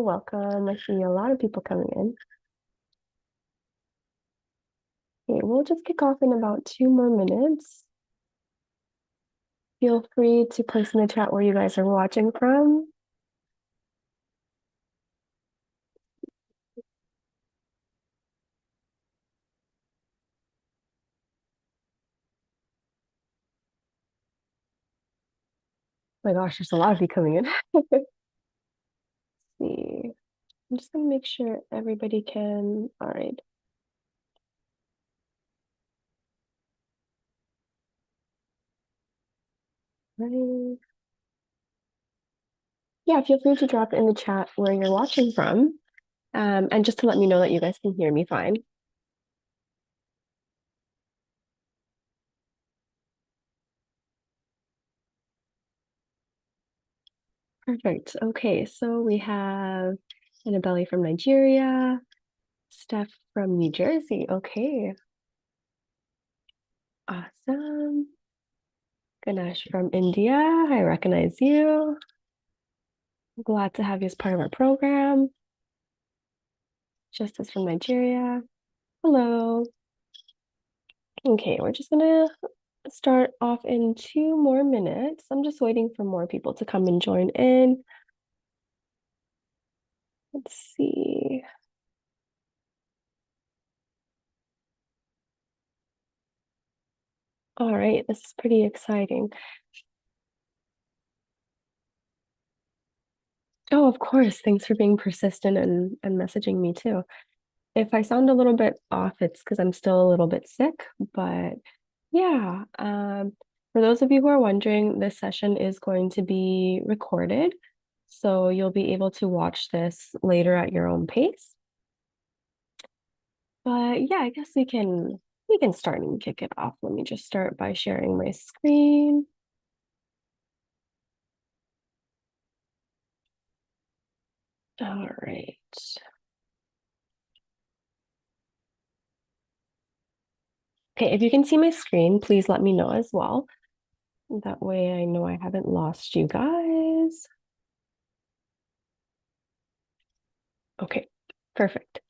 welcome. I see a lot of people coming in. Okay, we'll just kick off in about 2 more minutes. Feel free to place in the chat where you guys are watching from. My gosh, there's a lot of you coming in. Let's see. I'm just gonna make sure everybody can. All right. Right. Yeah, feel free to drop in the chat where you're watching from. And just to let me know that you guys can hear me fine. Perfect. Okay, so we have Annabelle from Nigeria, Steph from New Jersey. Okay, awesome. Ganesh from India. I recognize you. Glad to have you as part of our program. Justice from Nigeria. Hello. Okay, we're just gonna start off in 2 more minutes. I'm just waiting for more people to come and join in. Let's see. All right, this is pretty exciting. Oh, of course. Thanks for being persistent and messaging me too. If I sound a little bit off, it's because I'm still a little bit sick, but yeah. For those of you who are wondering, this session is going to be recorded, so you'll be able to watch this later at your own pace. But yeah, I guess we can start and kick it off. Let me just start by sharing my screen. All right. Okay, if you can see my screen, please let me know as well. That way I know I haven't lost you guys. Okay, perfect.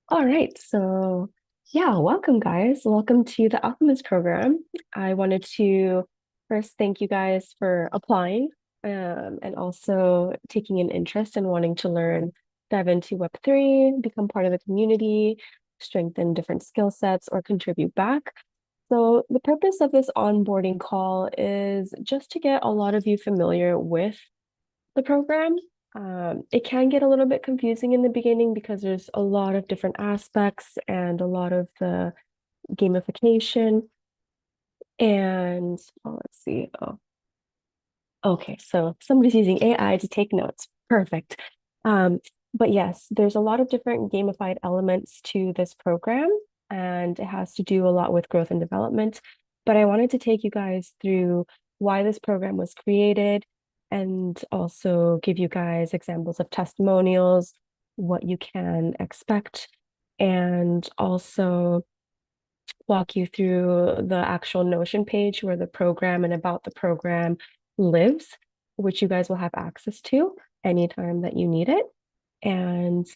All right, so yeah, welcome guys. Welcome to the Alchemist program. I wanted to first thank you guys for applying and also taking an interest in wanting to learn, dive into Web3, become part of the community, strengthen different skill sets, or contribute back. So the purpose of this onboarding call is just to get a lot of you familiar with the program. It can get a little bit confusing in the beginning because there's a lot of different aspects and a lot of the gamification. And let's see. Oh, okay. So somebody's using AI to take notes. Perfect. Um, but yes, there's a lot of different gamified elements to this program, and it has to do a lot with growth and development. But I wanted to take you guys through why this program was created and also give you guys examples of testimonials, what you can expect, and also walk you through the actual Notion page where the program and about the program lives, which you guys will have access to anytime that you need it. And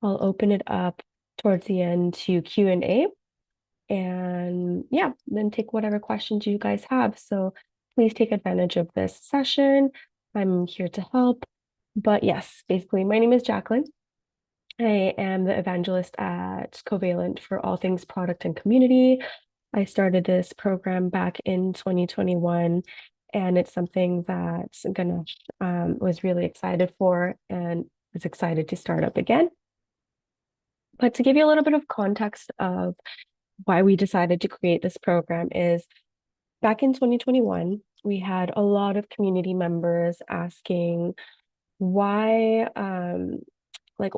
I'll open it up towards the end to Q&A. And yeah, then take whatever questions you guys have. So please take advantage of this session. I'm here to help. But yes, basically, my name is Jacqueline. I am the evangelist at Covalent for all things product and community. I started this program back in 2021, and it's something that Ganesh was really excited for and was excited to start up again. But to give you a little bit of context of why we decided to create this program is back in 2021, we had a lot of community members asking why, like,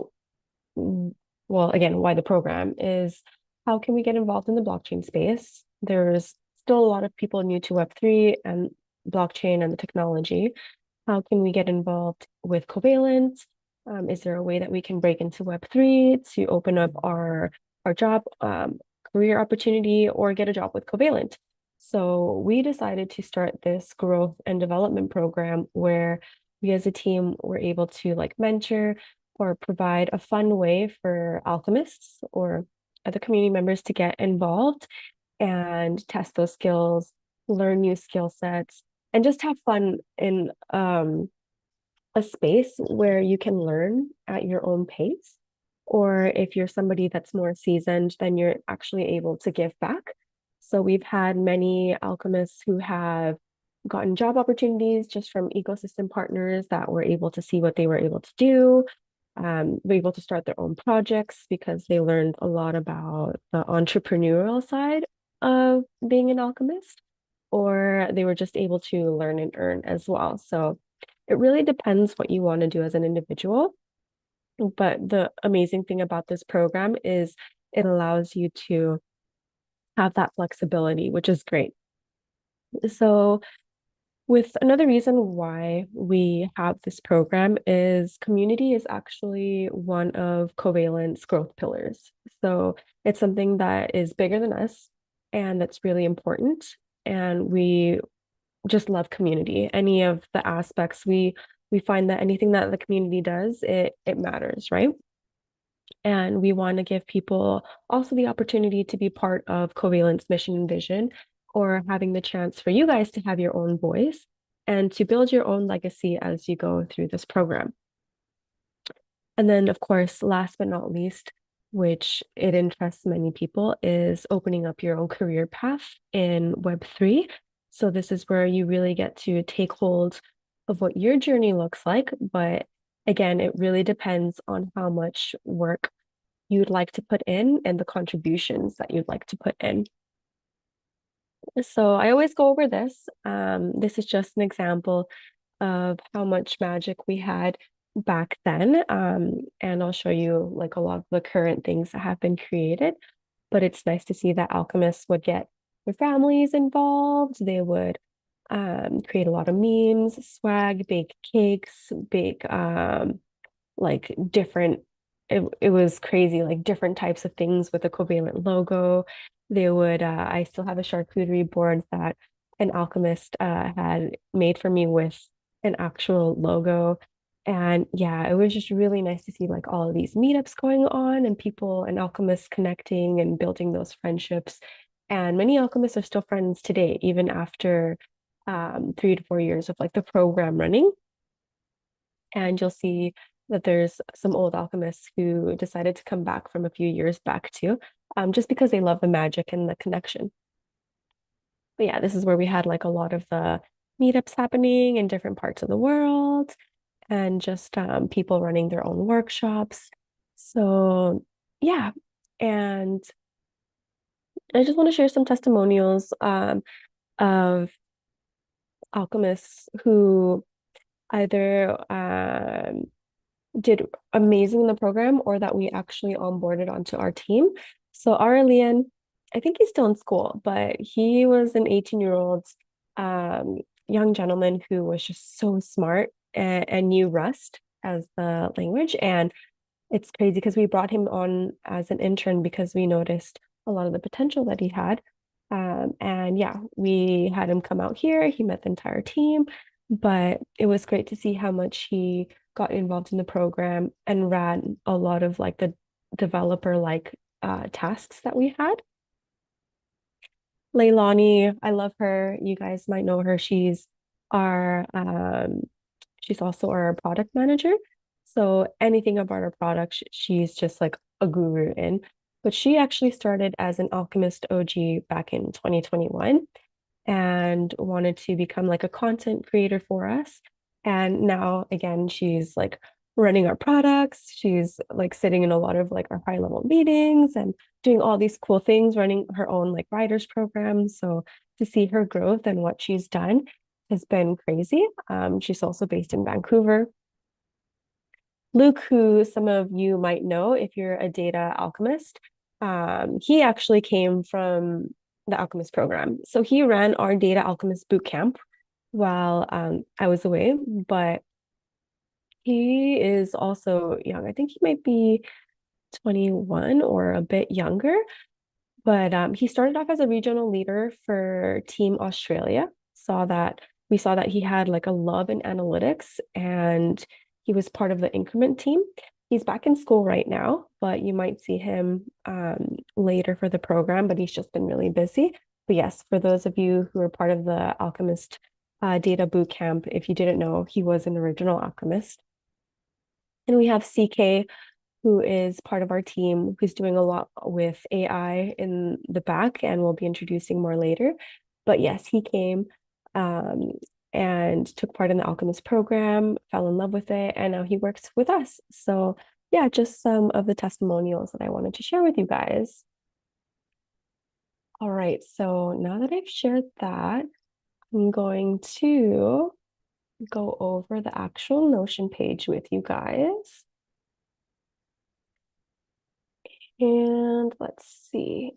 well, again, why the program is how can we get involved in the blockchain space? There's still a lot of people new to Web3 and blockchain and the technology. How can we get involved with Covalent? Is there a way that we can break into Web3 to open up our job career opportunity or get a job with Covalent? So we decided to start this growth and development program where we as a team were able to like mentor or provide a fun way for alchemists or other community members to get involved and test those skills, learn new skill sets, and just have fun in a space where you can learn at your own pace. Or if you're somebody that's more seasoned, then you're actually able to give back. So we've had many alchemists who have gotten job opportunities just from ecosystem partners that were able to see what they were able to do, were able to start their own projects because they learned a lot about the entrepreneurial side of being an alchemist, or they were just able to learn and earn as well. So it really depends what you want to do as an individual. But the amazing thing about this program is it allows you to have that flexibility, which is great. So, with another reason why we have this program is community is actually one of Covalent's growth pillars. So, it's something that is bigger than us and that's really important. And we just love community. Any of the aspects we find that anything that the community does, it matters, right? And we want to give people also the opportunity to be part of Covalent's mission and vision, or having the chance for you guys to have your own voice and to build your own legacy as you go through this program. And then, of course, last but not least, which it interests many people, is opening up your own career path in Web3. So this is where you really get to take hold of what your journey looks like. But again, it really depends on how much work you'd like to put in and the contributions that you'd like to put in. So I always go over this. This is just an example of how much magic we had back then. And I'll show you like a lot of the current things that have been created. But it's nice to see that alchemists would get their families involved. They would create a lot of memes, swag, bake cakes, bake like different it was crazy, like different types of things with the covalent logo. They would I still have a charcuterie board that an alchemist had made for me with an actual logo. And yeah, it was just really nice to see like all of these meetups going on and people and alchemists connecting and building those friendships. And many alchemists are still friends today, even after 3 to 4 years of like the program running. And you'll see that there's some old alchemists who decided to come back from a few years back too, just because they love the magic and the connection. But yeah, this is where we had like a lot of the meetups happening in different parts of the world and just people running their own workshops. So yeah, and I just want to share some testimonials of alchemists who either did amazing in the program or that we actually onboarded onto our team. So Aurelian, I think he's still in school, but he was an 18-year-old young gentleman who was just so smart and knew Rust as the language. And it's crazy because we brought him on as an intern because we noticed a lot of the potential that he had. And yeah, we had him come out here. He met the entire team, but it was great to see how much he got involved in the program and ran a lot of like the developer like tasks that we had. Leilani, I love her. You guys might know her. Our she's also our product manager. So anything about our product, she's just like a guru in. But she actually started as an Alchemist OG back in 2021 and wanted to become like a content creator for us. And now again, she's like running our products. She's like sitting in a lot of like our high level meetings and doing all these cool things, running her own like writers program. So to see her growth and what she's done has been crazy. She's also based in Vancouver. Luke, who some of you might know if you're a data alchemist, he actually came from the Alchemist program. So he ran our data alchemist boot camp while I was away, but he is also young. I think he might be 21 or a bit younger, but he started off as a regional leader for Team Australia. We saw that he had like a love in analytics and he was part of the increment team. He's back in school right now, but you might see him later for the program, but he's just been really busy. But yes, for those of you who are part of the Alchemist data boot camp, if you didn't know, he was an original Alchemist. And we have CK, who is part of our team, who's doing a lot with AI in the back, and we'll be introducing more later. But yes, he came um, and took part in the Alchemist program, fell in love with it, and now he works with us. So yeah, just some of the testimonials that I wanted to share with you guys. All right, so now that I've shared that, I'm going to go over the actual Notion page with you guys. And let's see.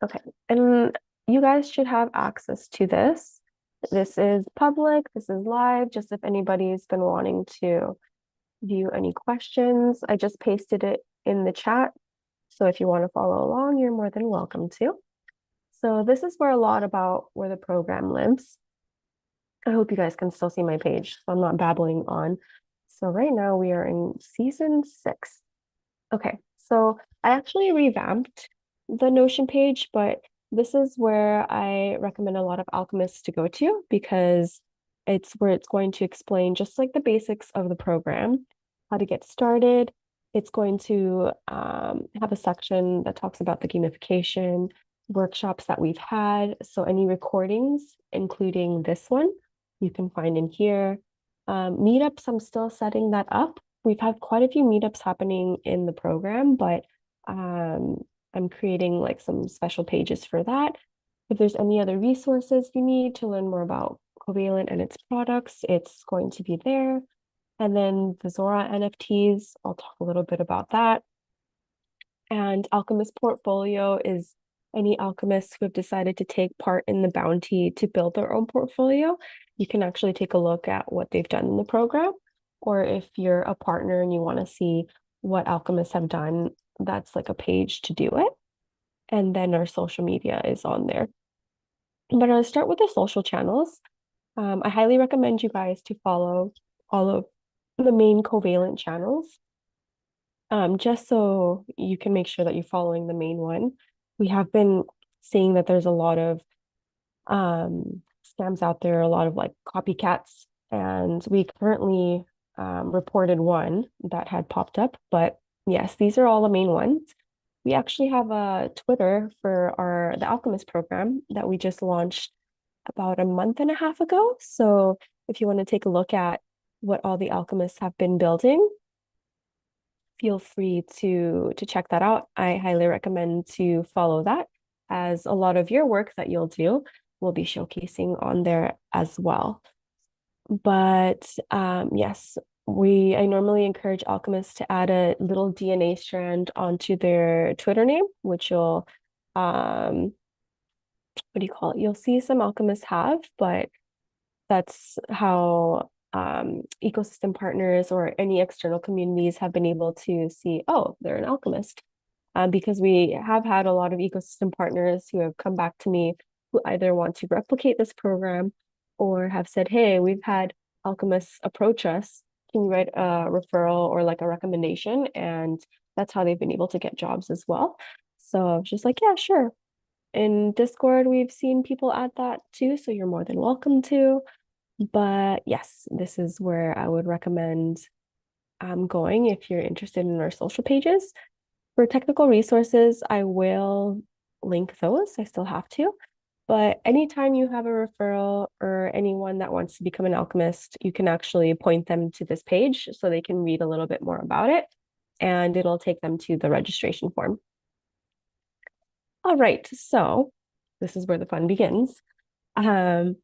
Okay, and you guys should have access to this. This is public, this is live, just if anybody's been wanting to view any questions. I just pasted it in the chat. So if you want to follow along, you're more than welcome to. So this is where a lot about where the program lives. I hope you guys can still see my page, so I'm not babbling on. So right now we are in season 6. Okay, so I actually revamped the Notion page, but this is where I recommend a lot of alchemists to go to because it's where it's going to explain just like the basics of the program, how to get started. It's going to have a section that talks about the gamification, workshops that we've had. So any recordings, including this one, you can find in here. Meetups, I'm still setting that up. We've had quite a few meetups happening in the program, but I'm creating like some special pages for that. If there's any other resources you need to learn more about Covalent and its products, it's going to be there. And then the Zora NFTs, I'll talk a little bit about that. And Alchemist Portfolio is any alchemists who have decided to take part in the bounty to build their own portfolio. You can actually take a look at what they've done in the program. Or if you're a partner and you want to see what alchemists have done, that's like a page to do it. And then our social media is on there. But I'll start with the social channels. I highly recommend you guys to follow all of the main covalent channels, just so you can make sure that you're following the main one. We have been seeing that there's a lot of scams out there, a lot of like copycats, and we currently reported one that had popped up. But yes, these are all the main ones. We actually have a Twitter for the Alchemist program that we just launched about a month and a half ago. So if you want to take a look at what all the alchemists have been building, feel free to check that out. I highly recommend to follow that, as a lot of your work that you'll do will be showcasing on there as well. But yes, I normally encourage alchemists to add a little DNA strand onto their Twitter name, which you'll what do you call it? You'll see some alchemists have, but that's how ecosystem partners or any external communities have been able to see, oh, they're an alchemist. Because we have had a lot of ecosystem partners who have come back to me who either want to replicate this program or have said, hey, we've had alchemists approach us. Can you write a referral or like a recommendation? And that's how they've been able to get jobs as well. So I was just like, yeah, sure. In Discord, we've seen people add that too, so you're more than welcome to. But yes, this is where I would recommend going if you're interested in our social pages. For technical resources, I will link those. I still have to. But anytime you have a referral or anyone that wants to become an alchemist, you can actually point them to this page so they can read a little bit more about it, and it'll take them to the registration form. All right, so this is where the fun begins. So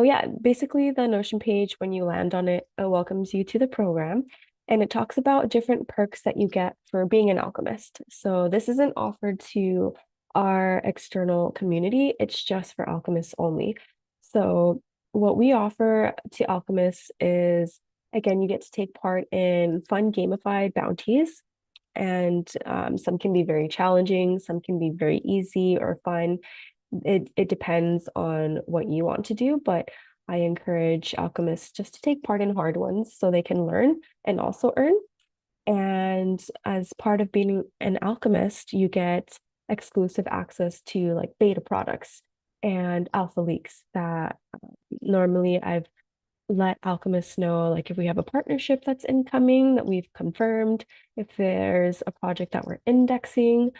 yeah, basically the Notion page, when you land on it, welcomes you to the program, and it talks about different perks that you get for being an alchemist. So this isn't offered to our external community, it's just for alchemists only. So what we offer to alchemists is, again, you get to take part in fun gamified bounties, and some can be very challenging, some can be very easy or fun. It depends on what you want to do, but I encourage alchemists just to take part in hard ones so they can learn and also earn. And as part of being an alchemist, you get exclusive access to like beta products and alpha leaks that normally I've let alchemists know, like if we have a partnership that's incoming that we've confirmed, if there's a project that we're indexing.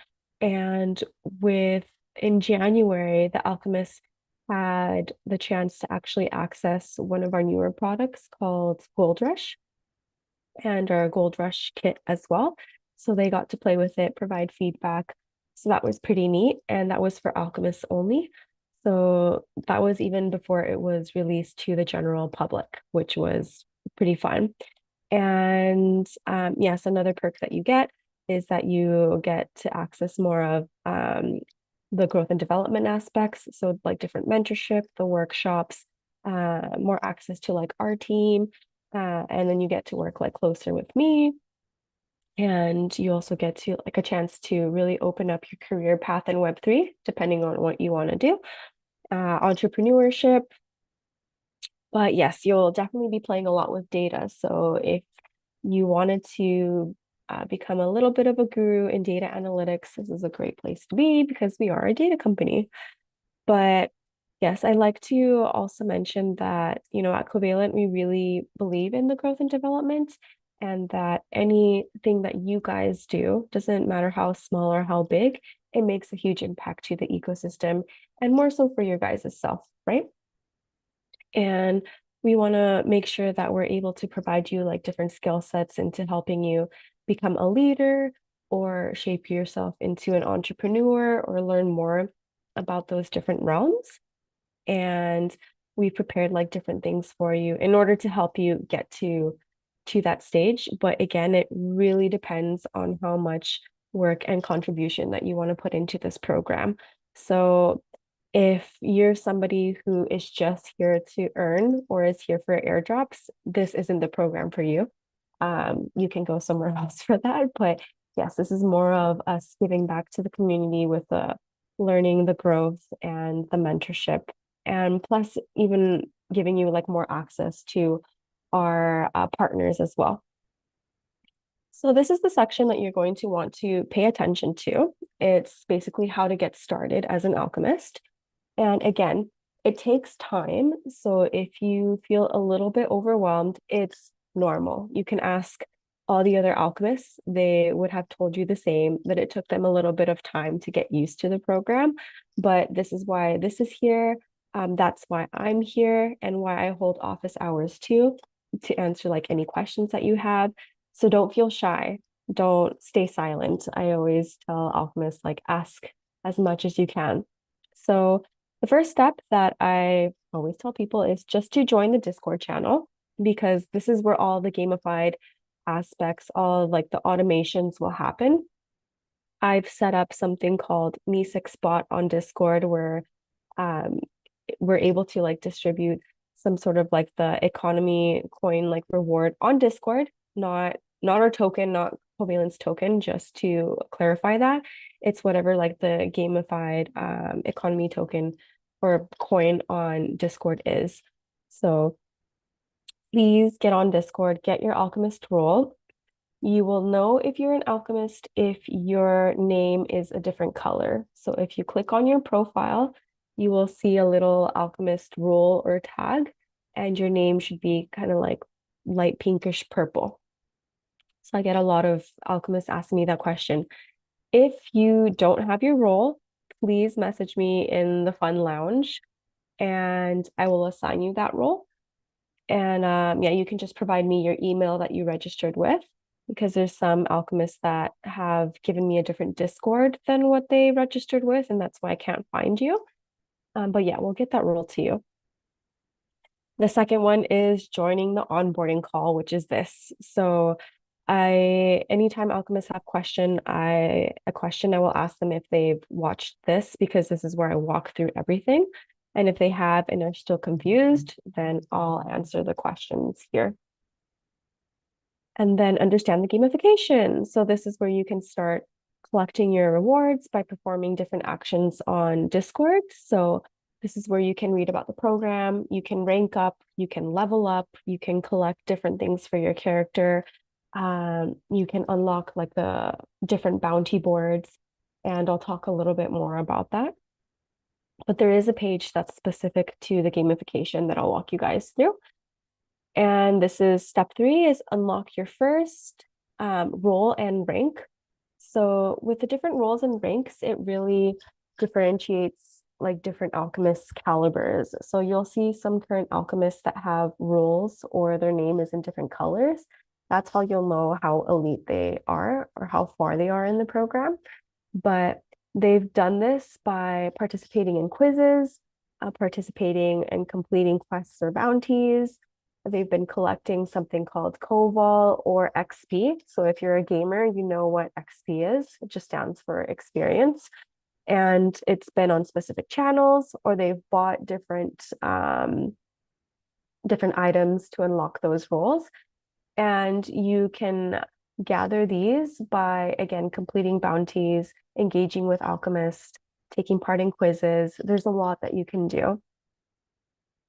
And with in January, the alchemists had the chance to actually access one of our newer products called Gold Rush and our Gold Rush kit as well. So they got to play with it, provide feedback. So that was pretty neat. And that was for alchemists only. So that was even before it was released to the general public, which was pretty fun. And yes, another perk that you get is that you get to access more of the growth and development aspects. So like different mentorship, the workshops, more access to like our team. And then you get to work like closer with me. And you also get to like a chance to really open up your career path in Web3, depending on what you want to do. Entrepreneurship. But yes, you'll definitely be playing a lot with data. So if you wanted to become a little bit of a guru in data analytics, this is a great place to be because we are a data company. But yes, I like to also mention that, at Covalent, we really believe in the growth and development, and that anything that you guys do, doesn't matter how small or how big, it makes a huge impact to the ecosystem and more so for your guys' self, right? And we want to make sure that we're able to provide you like different skill sets into helping you become a leader or shape yourself into an entrepreneur or learn more about those different realms. And we've prepared like different things for you in order to help you get to that stage. But again, it really depends on how much work and contribution that you want to put into this program. So if you're somebody who is just here to earn or is here for airdrops, this isn't the program for you. You can go somewhere else for that. But yes, this is more of us giving back to the community with the learning, the growth, and the mentorship. And plus, even giving you like more access to our partners as well. So this is the section that you're going to want to pay attention to. It's basically how to get started as an alchemist. And again, it takes time. So if you feel a little bit overwhelmed, it's normal. You can ask all the other alchemists. They would have told you the same, that it took them a little bit of time to get used to the program. But this is why this is here. That's why I'm here and why I hold office hours too, to answer like any questions that you have. So don't feel shy. Don't stay silent. I always tell alchemists like ask as much as you can. So the first step that I always tell people is just to join the Discord channel because this is where all the gamified aspects, all like the automations will happen. I've set up something called Me6 Spot on Discord where um, we're able to like distribute some sort of like the economy coin like reward on Discord, not our token, not Covalent's token, just to clarify that. It's whatever like the gamified economy token or coin on Discord is. So please get on Discord, get your alchemist role. You will know if you're an alchemist if your name is a different color. So if you click on your profile, you will see a little alchemist role or tag, and your name should be kind of like light pinkish purple. So I get a lot of alchemists asking me that question. If you don't have your role, please message me in the fun lounge and I will assign you that role. And yeah, you can just provide me your email that you registered with because there's some alchemists that have given me a different Discord than what they registered with, and that's why I can't find you. But yeah, we'll get that role to you. The second one is joining the onboarding call, which is this. So anytime alchemists have a question, I will ask them if they've watched this because this is where I walk through everything. And if they have and are still confused, then I'll answer the questions here. And then understand the gamification. So this is where you can start collecting your rewards by performing different actions on Discord. So This is where you can read about the program, you can rank up, you can level up, you can collect different things for your character. You can unlock like the different bounty boards, and I'll talk a little bit more about that. But there is a page that's specific to the gamification that I'll walk you guys through. And this is step 3 is unlock your first role and rank. So with the different roles and ranks, it really differentiates like different alchemist calibers. So you'll see some current alchemists that have roles or their name is in different colors. That's how you'll know how elite they are or how far they are in the program. But they've done this by participating in quizzes, participating and completing quests or bounties. They've been collecting something called COVAL or XP. So if you're a gamer, you know what XP is. It just stands for experience. And it's been on specific channels, or they've bought different items to unlock those roles. And you can gather these by, again, completing bounties, engaging with alchemists, taking part in quizzes. There's a lot that you can do.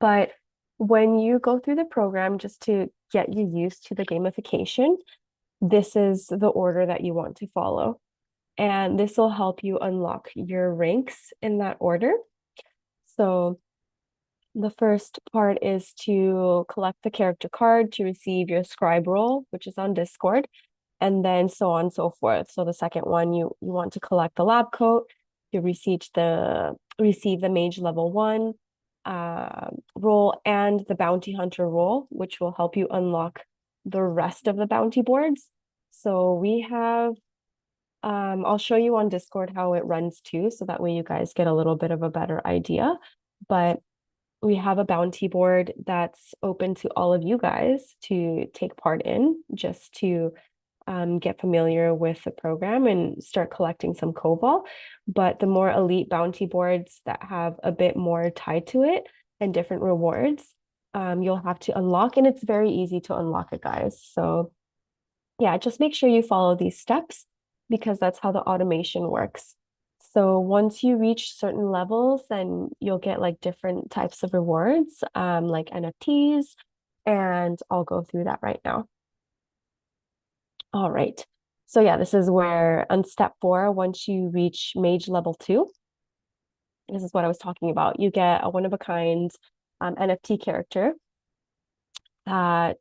But when you go through the program, just to get you used to the gamification, this is the order that you want to follow. And this will help you unlock your ranks in that order. So the first part is to collect the character card to receive your scribe role, which is on Discord, and then so on and so forth. So the second one, you want to collect the lab coat, you receive the mage level 1 role and the bounty hunter role, which will help you unlock the rest of the bounty boards. So we have I'll show you on Discord how it runs too, so that way you guys get a little bit of a better idea. But we have a bounty board that's open to all of you guys to take part in, just to get familiar with the program and start collecting some COVAL. But the more elite bounty boards that have a bit more tied to it and different rewards, you'll have to unlock, and it's very easy to unlock it, guys. So yeah, just make sure you follow these steps because that's how the automation works. So once you reach certain levels, then you'll get like different types of rewards, like NFTs, and I'll go through that right now. All right. So yeah, this is where on step 4, once you reach mage level 2, this is what I was talking about. You get a one-of-a-kind NFT character that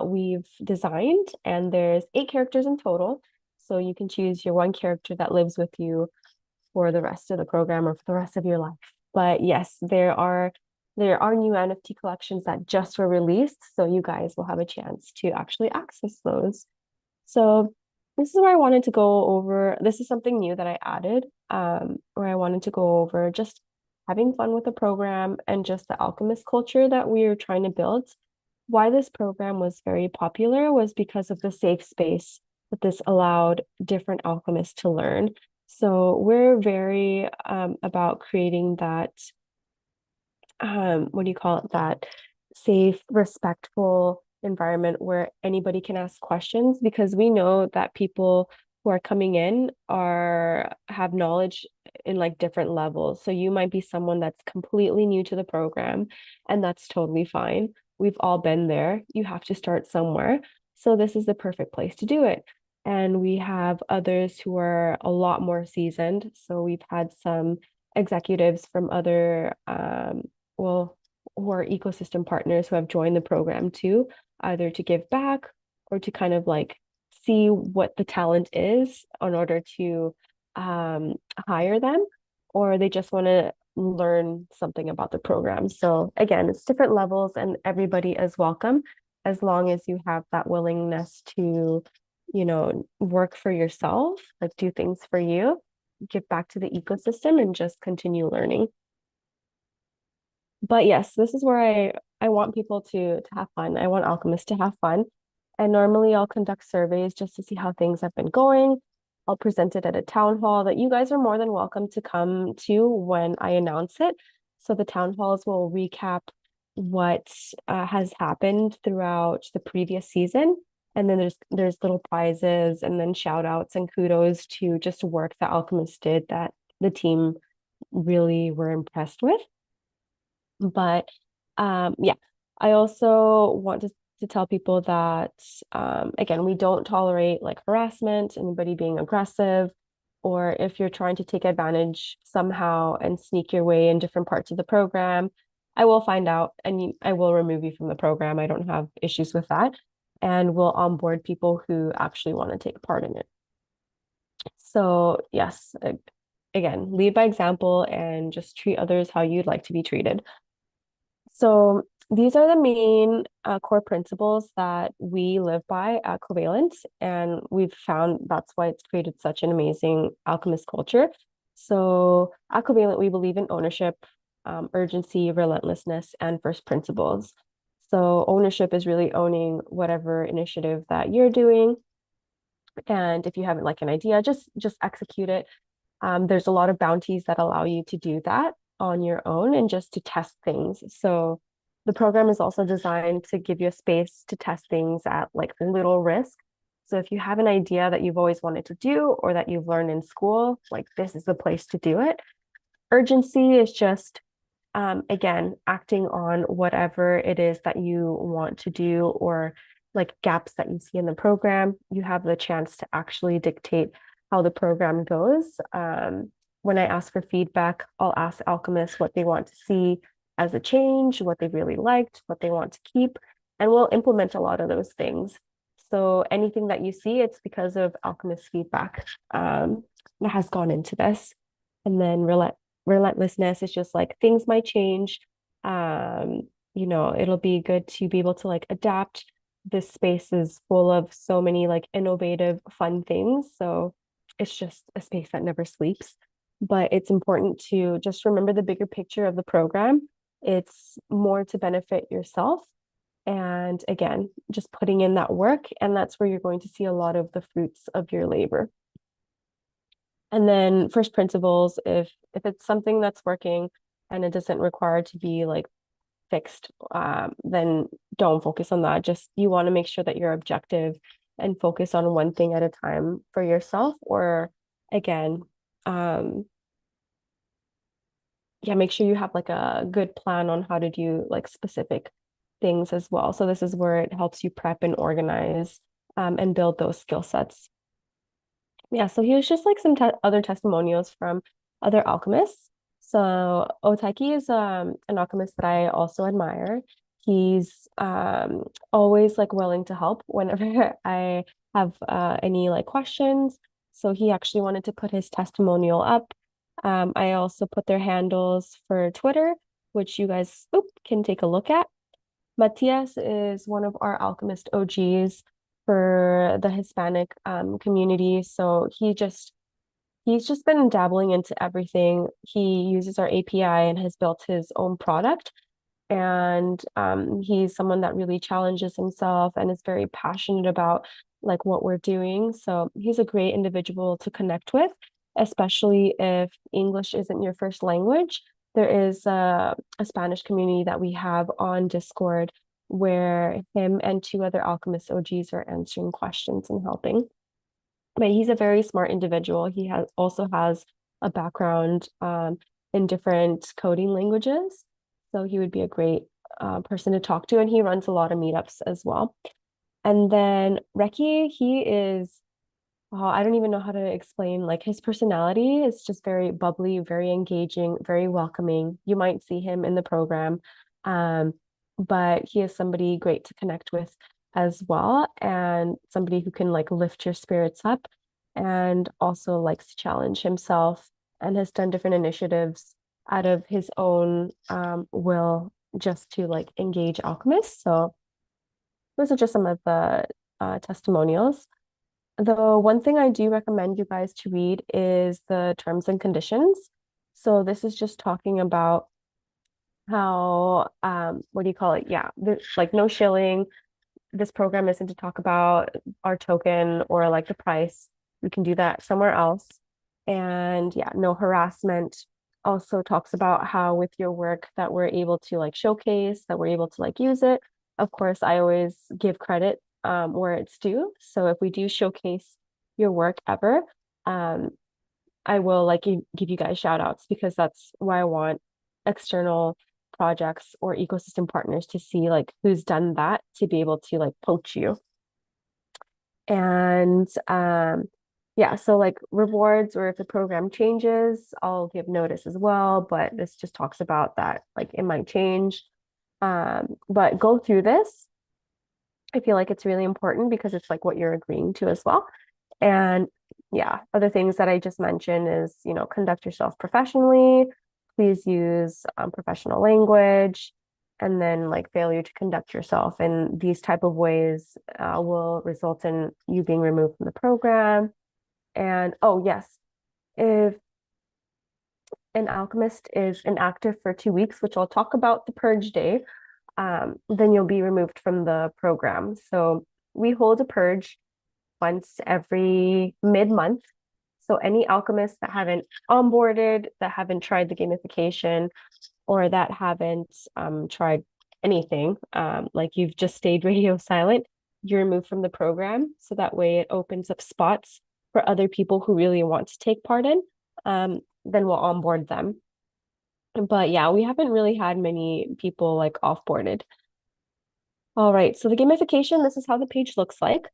we've designed, and there's 8 characters in total. So you can choose your one character that lives with you for the rest of the program or for the rest of your life. But yes, there are new NFT collections that just were released, so you guys will have a chance to actually access those. So this is where I wanted to go over. This is something new that I added, where I wanted to go over just having fun with the program and just the alchemist culture that we are trying to build. Why this program was very popular was because of the safe space that this allowed different alchemists to learn. So we're very about creating that, what do you call it, that safe, respectful environment where anybody can ask questions, because we know that people who are coming in have knowledge in like different levels. So you might be someone that's completely new to the program, and that's totally fine. We've all been there. You have to start somewhere. So this is the perfect place to do it. And we have others who are a lot more seasoned. So we've had some executives from other well, who are ecosystem partners who have joined the program too, either to give back or to kind of like see what the talent is in order to hire them, or they just want to learn something about the program. So again, it's different levels and everybody is welcome as long as you have that willingness to, work for yourself, like do things for you, give back to the ecosystem and just continue learning. But yes, this is where I want people to have fun. I want alchemists to have fun. And normally I'll conduct surveys just to see how things have been going. I'll present it at a town hall that you guys are more than welcome to come to when I announce it. So the town halls will recap what has happened throughout the previous season. And then there's little prizes and then shout outs and kudos to just work that alchemists did that the team really were impressed with. But yeah, I also want to tell people that again, we don't tolerate like harassment, anybody being aggressive, or if you're trying to take advantage somehow and sneak your way in different parts of the program, I will find out and I will remove you from the program. I don't have issues with that. And we'll onboard people who actually want to take part in it. So, yes, again, lead by example and just treat others how you'd like to be treated. So these are the main core principles that we live by at Covalent, and we've found that's why it's created such an amazing alchemist culture. So at Covalent, we believe in ownership, urgency, relentlessness, and first principles. So ownership is really owning whatever initiative that you're doing. And if you have like an idea, just execute it. There's a lot of bounties that allow you to do that on your own and just to test things. So the program is also designed to give you a space to test things at like little risk. So if you have an idea that you've always wanted to do or that you've learned in school, like this is the place to do it. Urgency is just again, acting on whatever it is that you want to do or like gaps that you see in the program, you have the chance to actually dictate how the program goes. When I ask for feedback, I'll ask alchemists what they want to see as a change, what they really liked, what they want to keep, and we'll implement a lot of those things. So anything that you see, it's because of alchemist feedback that has gone into this. And then relentlessness is just like things might change. It'll be good to be able to like adapt. This space is full of so many like innovative, fun things. So it's just a space that never sleeps. But it's important to just remember the bigger picture of the program. It's more to benefit yourself. And again, just putting in that work. And that's where you're going to see a lot of the fruits of your labor. And then first principles, if it's something that's working and it doesn't require to be like fixed, then don't focus on that. Just you want to make sure that you're objective and focus on one thing at a time for yourself, or again, um, yeah, make sure you have like a good plan on how to do like specific things as well. So this is where it helps you prep and organize and build those skill sets. Yeah, so here's just like some te other testimonials from other alchemists. So Oteki is an alchemist that I also admire. He's always like willing to help whenever I have any like questions. So he actually wanted to put his testimonial up. I also put their handles for Twitter, which you guys can take a look at. Matias is one of our alchemist OGs for the Hispanic community. So he's just been dabbling into everything. He uses our API and has built his own product. And he's someone that really challenges himself and is very passionate about like what we're doing. So he's a great individual to connect with, especially if English isn't your first language. There is a Spanish community that we have on Discord where him and two other Alchemist OGs are answering questions and helping. But he's a very smart individual. He has a background in different coding languages. So he would be a great person to talk to. And he runs a lot of meetups as well. And then Reki, he is, oh, I don't even know how to explain, like his personality is just very bubbly, very engaging, very welcoming. You might see him in the program. Um, but he is somebody great to connect with as well, and somebody who can like lift your spirits up and also likes to challenge himself and has done different initiatives out of his own will just to like engage alchemists. So those are just some of the testimonials. The one thing I do recommend you guys to read is the terms and conditions. So this is just talking about how what do you call it? Yeah, like no shilling. This program isn't to talk about our token or like the price. We can do that somewhere else. And yeah, no harassment. Also talks about how with your work that we're able to like showcase, that we're able to like use it. Of course, I always give credit where it's due. So if we do showcase your work ever, um, I will like give you guys shout outs because that's why I want external projects or ecosystem partners to see like who's done that to be able to like poach you. And yeah, so like rewards, or if the program changes, I'll give notice as well, but this just talks about that like it might change. But go through this. I feel like it's really important because it's like what you're agreeing to as well. And yeah, other things that I just mentioned is, conduct yourself professionally. Please use professional language. And then like failure to conduct yourself in these type of ways will result in you being removed from the program. And oh yes, if an alchemist is inactive for 2 weeks, which I'll talk about the purge day, then you'll be removed from the program. So we hold a purge once every mid-month. So any alchemists that haven't onboarded, that haven't tried the gamification, or that haven't tried anything, like you've just stayed radio silent, you're removed from the program. So that way it opens up spots for other people who really want to take part in. Then we'll onboard them. But yeah, we haven't really had many people like offboarded. All right, so the gamification, this is how the page looks like.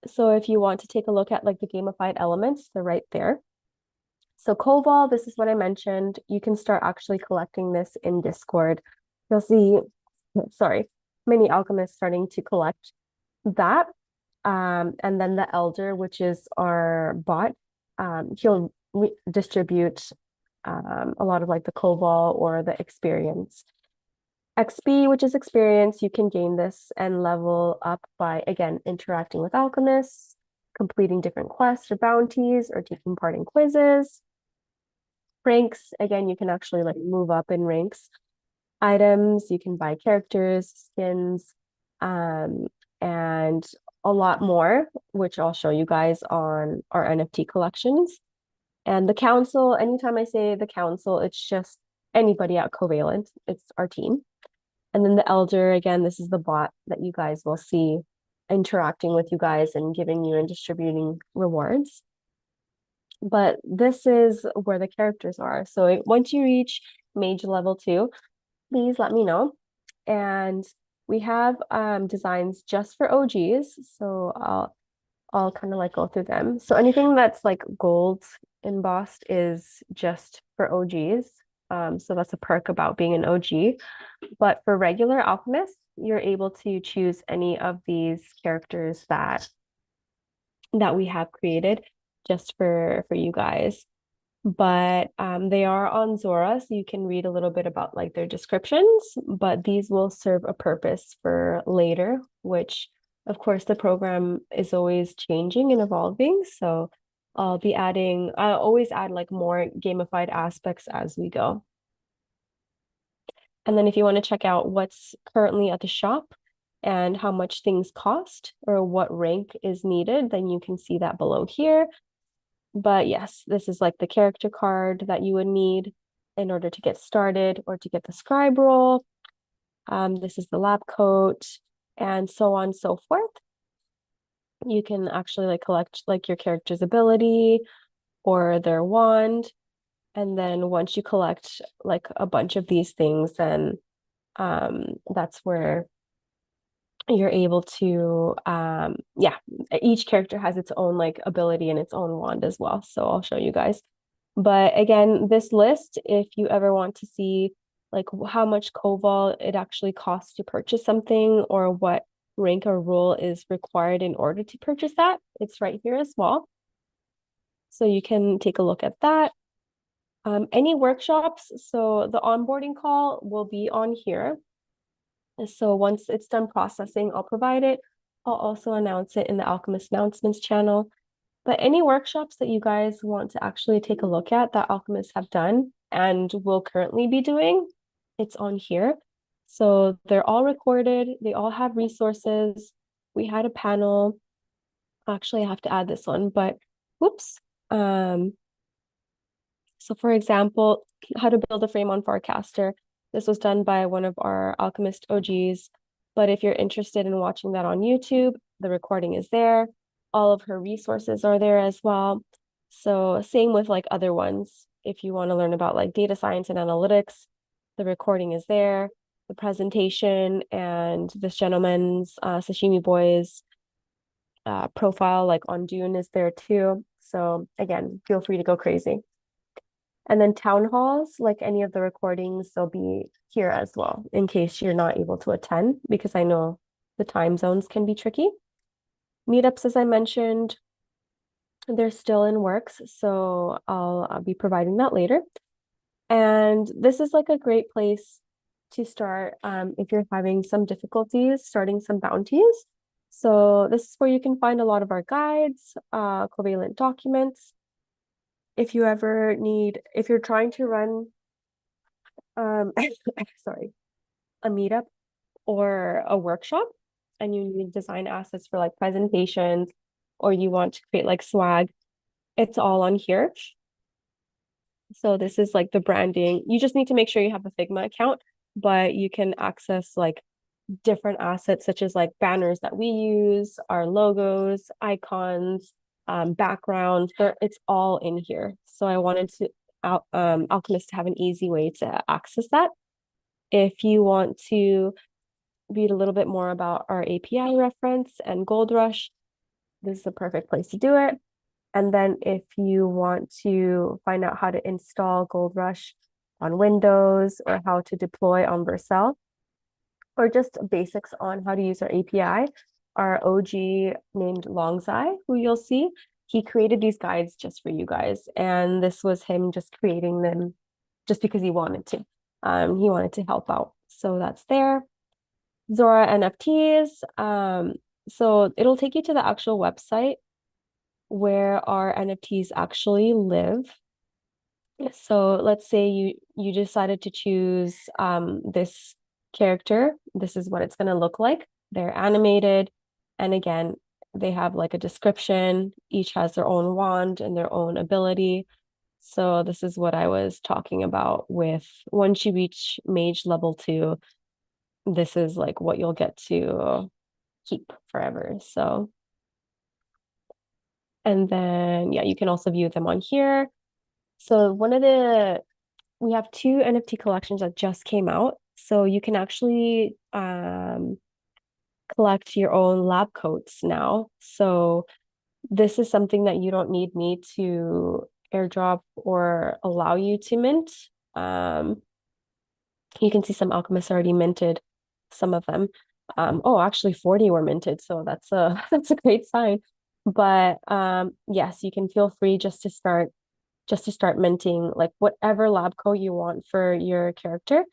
So if you want to take a look at like the gamified elements, they're right there. So COBOL, this is what I mentioned. You can start actually collecting this in Discord. You'll see, sorry, many alchemists starting to collect that. And then the Elder, which is our bot, he'll distribute a lot of like the COBOL or the experience. XP, which is experience, you can gain this and level up by, again, interacting with alchemists, completing different quests or bounties, or taking part in quizzes. Ranks, again, you can actually like move up in ranks. Items, you can buy characters, skins, and a lot more, which I'll show you guys on our NFT collections. And the council, anytime I say the council, it's just anybody at Covalent. It's our team. And then the Elder, again, this is the bot that you guys will see interacting with you guys and giving you and distributing rewards. But this is where the characters are. So once you reach mage level 2, please let me know. And we have designs just for OGs. So I'll kind of like go through them. So anything that's like gold embossed is just for OGs. So that's a perk about being an OG. But for regular alchemists, you're able to choose any of these characters that we have created just for you guys. But they are on Zora, so you can read a little bit about like their descriptions, but these will serve a purpose for later, which of course the program is always changing and evolving. So I'll always add like more gamified aspects as we go. And then if you want to check out what's currently at the shop and how much things cost or what rank is needed, then you can see that below here. But yes, this is like the character card that you would need in order to get started or to get the scribe role. This is the lab coat and so on and so forth. You can actually like collect like your character's ability or their wand. And then once you collect like a bunch of these things, then that's where you're able to yeah, each character has its own like ability and its own wand as well. So I'll show you guys. But again, this list, if you ever want to see like how much COBOL it actually costs to purchase something or what rank or role is required in order to purchase that, it's right here as well. So you can take a look at that. Any workshops, so the onboarding call will be on here. So once it's done processing, I'll provide it. I'll also announce it in the Alchemist announcements channel. But any workshops that you guys want to actually take a look at that alchemists have done and will currently be doing, it's on here. So they're all recorded. They all have resources. We had a panel. Actually, I have to add this one, but whoops. So for example, how to build a frame on Farcaster. This was done by one of our Alchemist OGs. But if you're interested in watching that on YouTube, the recording is there. All of her resources are there as well. So same with like other ones. If you want to learn about like data science and analytics, the recording is there, the presentation, and this gentleman's Sashimi Boy's profile like on Dune is there too. So again, feel free to go crazy. And then town halls, like any of the recordings, they'll be here as well in case you're not able to attend, because I know the time zones can be tricky. Meetups, as I mentioned, they're still in works, so I'll be providing that later. And this is like a great place to start if you're having some difficulties starting some bounties. So this is where you can find a lot of our guides, covalent documents. If you ever need, if you're trying to run, sorry, a meetup or a workshop and you need design assets for like presentations or you want to create like swag, it's all on here. So this is like the branding. You just need to make sure you have a Figma account, but you can access like different assets such as like banners that we use, our logos, icons, backgrounds. It's all in here. So I wanted to Alchemist to have an easy way to access that. If you want to read a little bit more about our API reference and Gold Rush, this is the perfect place to do it. And then if you want to find out how to install Gold Rush on Windows or how to deploy on Vercel, or just basics on how to use our API, our OG named Longzai, who you'll see, he created these guides just for you guys. And this was him just creating them just because he wanted to. He wanted to help out. So that's there. Zora NFTs. So it'll take you to the actual website where our NFTs actually live. So let's say you decided to choose this character. This is what it's going to look like. They're animated. And again, they have like a description. Each has their own wand and their own ability. So this is what I was talking about with once you reach mage level 2, this is like what you'll get to keep forever. So, and then, yeah, you can also view them on here. So we have 2 NFT collections that just came out. So you can actually collect your own lab coats now. So this is something that you don't need me to airdrop or allow you to mint. You can see some alchemists already minted some of them. Oh, actually 40 were minted, so that's a that's a great sign. But yes, you can feel free just to start minting like whatever lab coat you want for your character.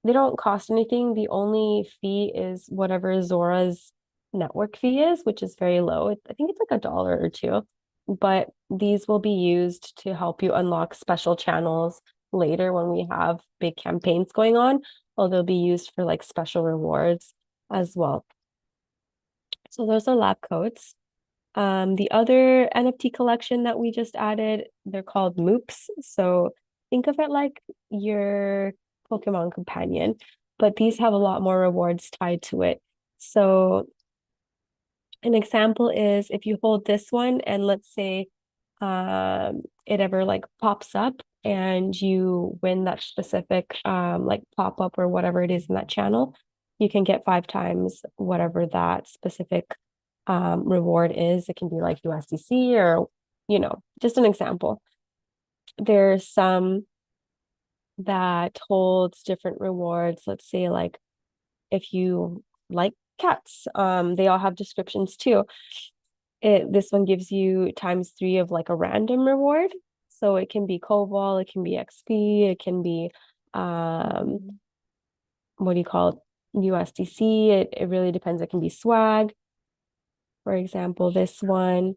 They don't cost anything. The only fee is whatever Zora's network fee is, which is very low. I think it's like $1 or $2. But these will be used to help you unlock special channels later when we have big campaigns going on, or they'll be used for like special rewards as well. So those are lab coats. The other NFT collection that we just added, they're called Moops. So think of it like your Pokemon companion, but these have a lot more rewards tied to it. So an example is if you hold this one and let's say it ever like pops up and you win that specific like pop-up or whatever it is in that channel, you can get 5 times whatever that specific reward is. It can be like USDC or, just an example. There's some that holds different rewards. Let's say like if you like cats, they all have descriptions too. This one gives you ×3 of like a random reward. So it can be COBOL, it can be XP, it can be what do you call it? USDC. It really depends. It can be swag. For example, this one,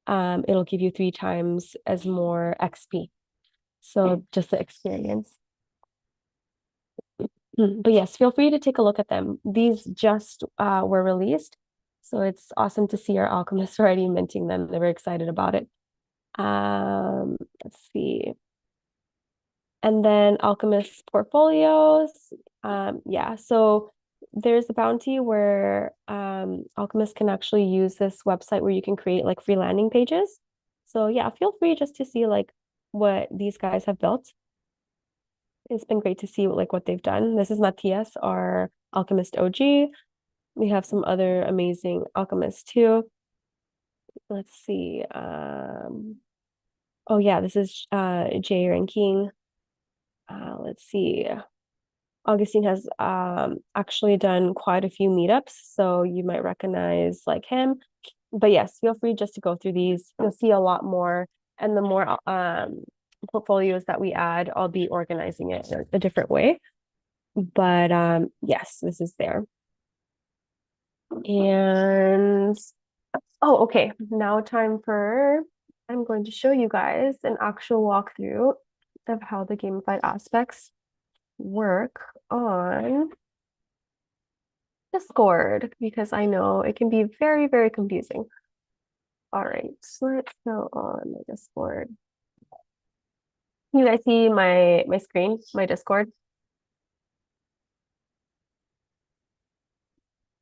it'll give you 3 times as more XP. So just the experience. But yes, feel free to take a look at them. These just were released. So it's awesome to see our alchemists already minting them. They were excited about it. Let's see. And then alchemist portfolios. Yeah, so there's a bounty where alchemists can actually use this website where you can create like free landing pages. So yeah, feel free just to see like what these guys have built. It's been great to see like what they've done. This is Matthias, our Alchemist OG. We have some other amazing alchemists too. Let's see. Oh yeah, this is Jay Ranking. Let's see. Augustine has actually done quite a few meetups, so you might recognize like him. But yes, feel free just to go through these. You'll see a lot more, and the more portfolios that we add, I'll be organizing it a different way. But yes, this is there. And oh, okay. Now time for I'm going to show you guys an actual walkthrough of how the gamified aspects work on Discord because I know it can be very, very confusing. All right, so let's go on my Discord. You guys see my screen, my Discord?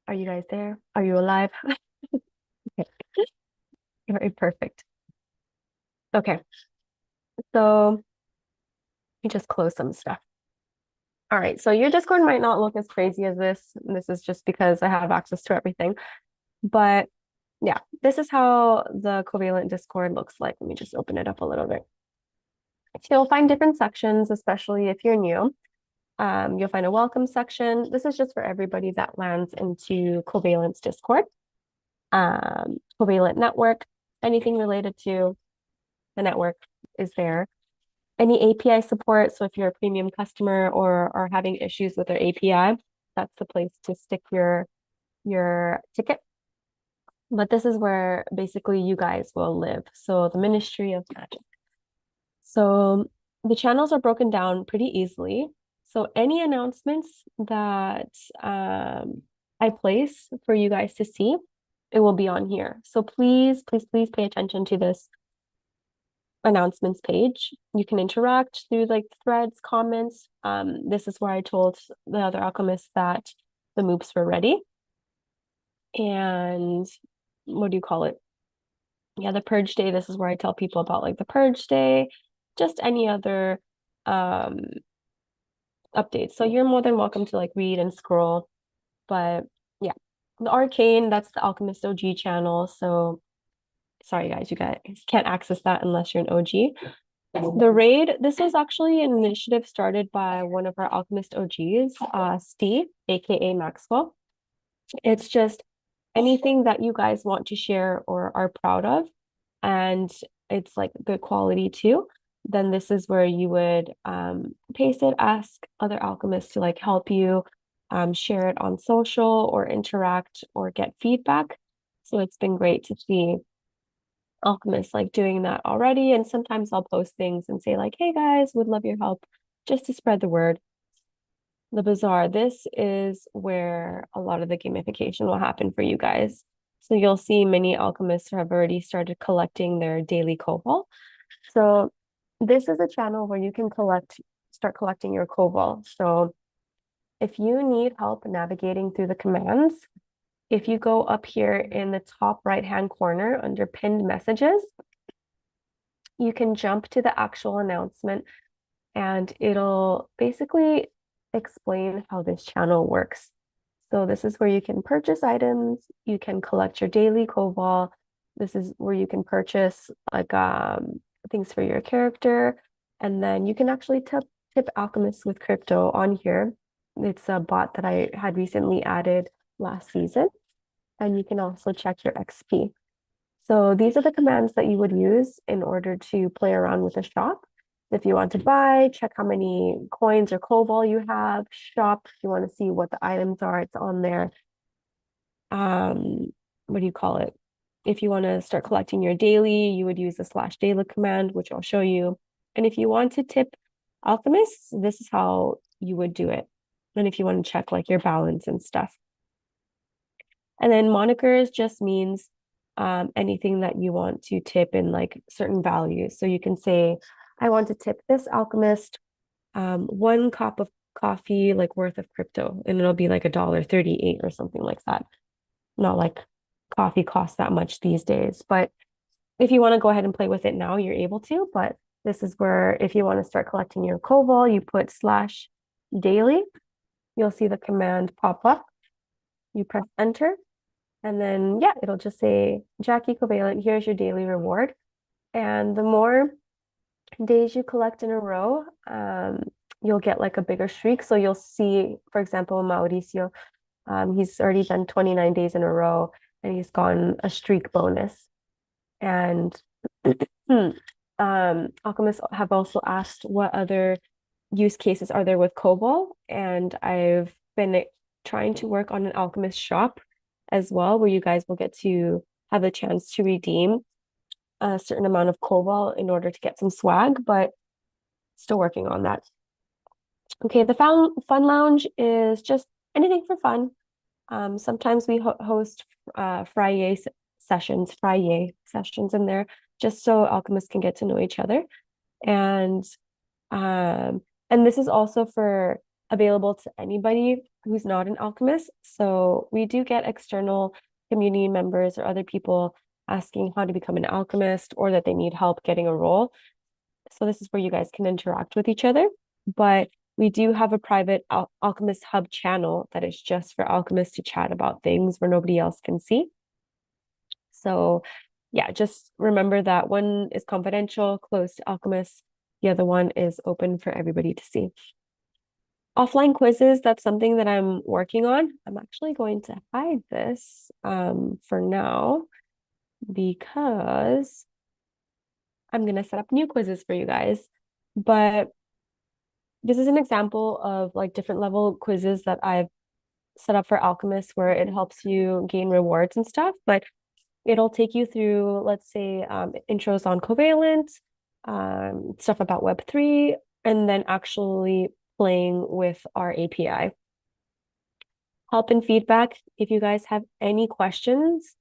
Are you guys there? Are you alive? Okay, very perfect. Okay, so let me just close some stuff. All right, so your Discord might not look as crazy as this. This is just because I have access to everything. But yeah, this is how the covalent Discord looks like. Let me just open it up a little bit. So you'll find different sections, especially if you're new. You'll find a welcome section. This is just for everybody that lands into Covalent's Discord. Covalent network, anything related to the network is there. Any API support. So if you're a premium customer or are having issues with their API, that's the place to stick your ticket. But this is where basically you guys will live. So the Ministry of Magic. So the channels are broken down pretty easily. So any announcements that I place for you guys to see, it will be on here. So please, please, please pay attention to this announcements page. You can interact through like threads, comments. This is where I told the other alchemists that the moops were ready. And what do you call it? Yeah, the purge day. This is where I tell people about like the purge day, just any other updates. So you're more than welcome to like read and scroll. But yeah, the arcane, that's the Alchemist OG channel. So sorry guys, you guys can't access that unless you're an OG. The raid, this was actually an initiative started by one of our Alchemist OGs, Steve, aka Maxwell. It's just anything that you guys want to share or are proud of, and it's like good quality too, then this is where you would paste it, ask other alchemists to like help you share it on social or interact or get feedback. So it's been great to see alchemists like doing that already. And sometimes I'll post things and say like, hey guys, would love your help just to spread the word. The bazaar, this is where a lot of the gamification will happen for you guys. So you'll see many alchemists have already started collecting their daily cobalt. So this is a channel where you can start collecting your cobalt. So if you need help navigating through the commands, if you go up here in the top right-hand corner under pinned messages, you can jump to the actual announcement and it'll basically explain how this channel works. So this is where you can purchase items, you can collect your daily cobalt. This is where you can purchase like things for your character, and then you can actually tip alchemists with crypto on here. It's a bot that I had recently added last season, and you can also check your XP. So these are the commands that you would use in order to play around with the shop. If you want to buy, check how many coins or cobalt you have. Shop, if you want to see what the items are, it's on there. What do you call it? If you want to start collecting your daily, you would use the /daily command, which I'll show you. And if you want to tip alchemists, this is how you would do it. And if you want to check like your balance and stuff. And then monikers just means anything that you want to tip in like certain values. So you can say, I want to tip this alchemist 1 cup of coffee like worth of crypto, and it'll be like $1.38 or something like that. Not like coffee costs that much these days, but if you want to go ahead and play with it now, you're able to, but This is where if you want to start collecting your COBOL, you put /daily. You'll see the command pop up. You press enter, and then yeah, it'll just say Jackie Covalent, here's your daily reward. And the more days you collect in a row, you'll get like a bigger streak. So you'll see, for example, Mauricio, he's already done 29 days in a row and he's gotten a streak bonus. And Alchemists have also asked what other use cases are there with COBOL, and I've been trying to work on an Alchemist shop as well, where you guys will get to have a chance to redeem a certain amount of COBOL in order to get some swag, but still working on that. Okay, the fun lounge is just anything for fun. Sometimes we host Friday sessions in there, just so alchemists can get to know each other. And this is also for available to anybody who's not an alchemist. So we do get external community members or other people asking how to become an alchemist or that they need help getting a role. So this is where you guys can interact with each other. But we do have a private Alchemist Hub channel that is just for alchemists to chat about things where nobody else can see. So yeah, just remember that one is confidential, closed to alchemists. The other one is open for everybody to see. Offline quizzes, that's something that I'm working on. I'm actually going to hide this for now because I'm going to set up new quizzes for you guys. But this is an example of like different level quizzes that I've set up for alchemists where it helps you gain rewards and stuff. But it'll take you through, let's say, intros on covalent, stuff about Web3, and then actually playing with our API. Help and feedback. If you guys have any questions,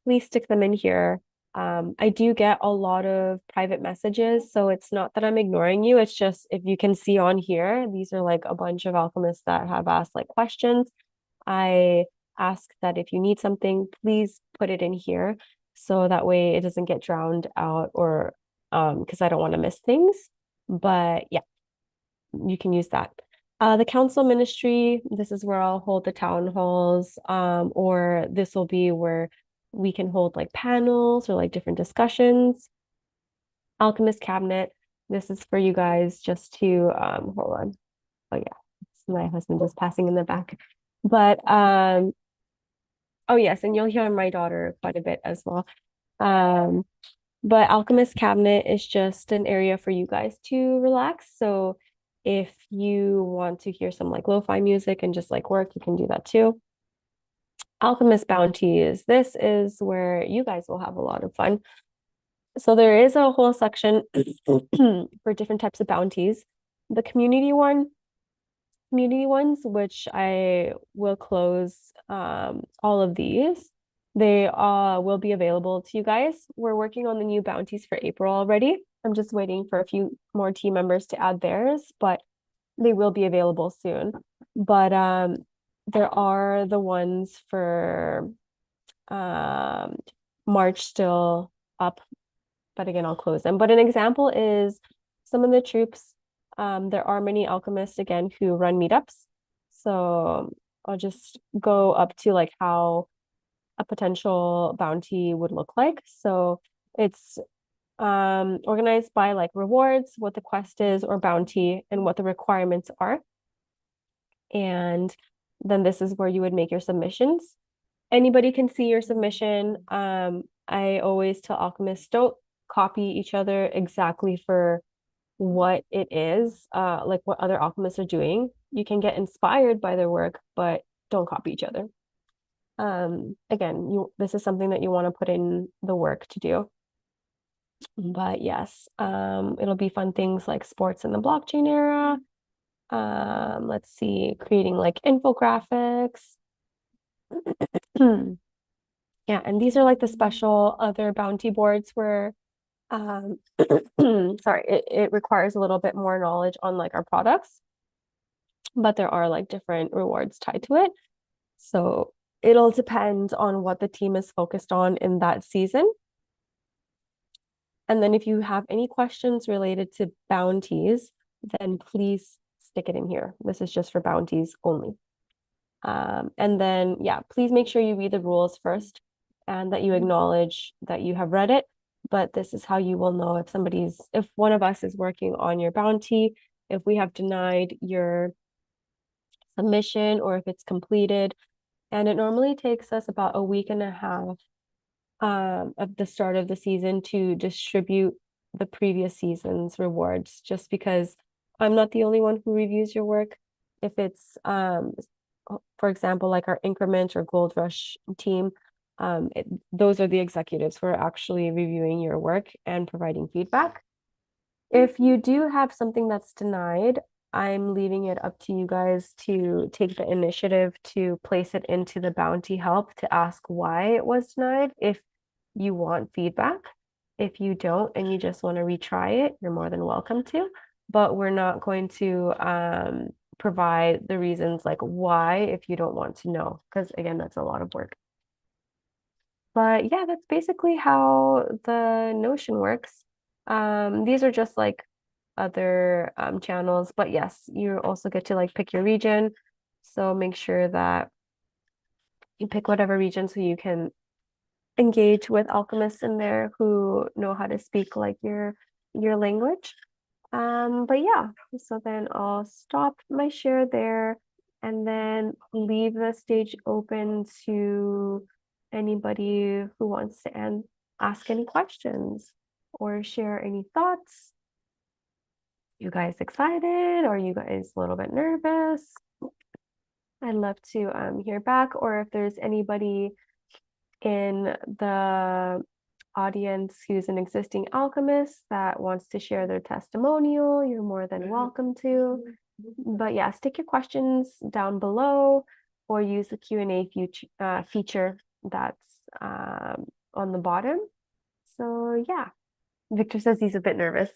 please stick them in here. I do get a lot of private messages, so it's not that I'm ignoring you. It's just if you can see on here, these are like a bunch of alchemists that have asked like questions. I ask that if you need something, please put it in here so that way it doesn't get drowned out or because I don't want to miss things. But yeah, you can use that. The council ministry, this is where I'll hold the town halls, or this will be where we can hold like panels or like different discussions. Alchemist cabinet, this is for you guys just to hold on. Oh yeah, it's my husband just passing in the back. But oh yes, and you'll hear my daughter quite a bit as well. But Alchemist Cabinet is just an area for you guys to relax. So if you want to hear some like lo-fi music and just like work, you can do that too. Alchemist Bounties. This is where you guys will have a lot of fun. So there is a whole section for different types of bounties. The community ones, which I will close all of these. They will be available to you guys. We're working on the new bounties for April already. I'm just waiting for a few more team members to add theirs, but they will be available soon. But there are the ones for March still up, but again, I'll close them. But an example is some of the troops. There are many alchemists again who run meetups. So I'll just go up to like how a potential bounty would look like. So it's organized by like rewards, what the quest is, or bounty, and what the requirements are. And then this is where you would make your submissions. Anybody can see your submission. I always tell alchemists, don't copy each other exactly for what it is, like what other alchemists are doing. You can get inspired by their work, but don't copy each other. Again, this is something that you want to put in the work to do. But yes, it'll be fun things like sports in the blockchain era. Let's see, creating like infographics. Yeah, and these are like the special other bounty boards where sorry, it requires a little bit more knowledge on like our products, but there are like different rewards tied to it. So it'll depend on what the team is focused on in that season. And then if you have any questions related to bounties, then please stick it in here. This is just for bounties only. And then, yeah, please make sure you read the rules first and that you acknowledge that you have read it. But this is how you will know if one of us is working on your bounty, if we have denied your submission or if it's completed. And it normally takes us about a week and a half at the start of the season to distribute the previous season's rewards, just because I'm not the only one who reviews your work. If it's, for example, like our increment or gold rush team, those are the executives who are actually reviewing your work and providing feedback. If you do have something that's denied, I'm leaving it up to you guys to take the initiative to place it into the bounty help to ask why it was denied if you want feedback. If you don't and you just want to retry it, you're more than welcome to. But we're not going to provide the reasons like why if you don't want to know, because again, that's a lot of work. But yeah, that's basically how the Notion works. These are just like other channels, but yes, you also get to like pick your region. So make sure that you pick whatever region so you can engage with alchemists in there who know how to speak like your language. But yeah, so then I'll stop my share there and then leave the stage open to anybody who wants to ask any questions or share any thoughts. You guys excited? Or are you guys a little bit nervous? I'd love to hear back, or if there's anybody in the audience who's an existing alchemist that wants to share their testimonial, you're more than welcome to. But yeah, stick your questions down below or use the Q&A feature that's on the bottom. So yeah, Victor says he's a bit nervous.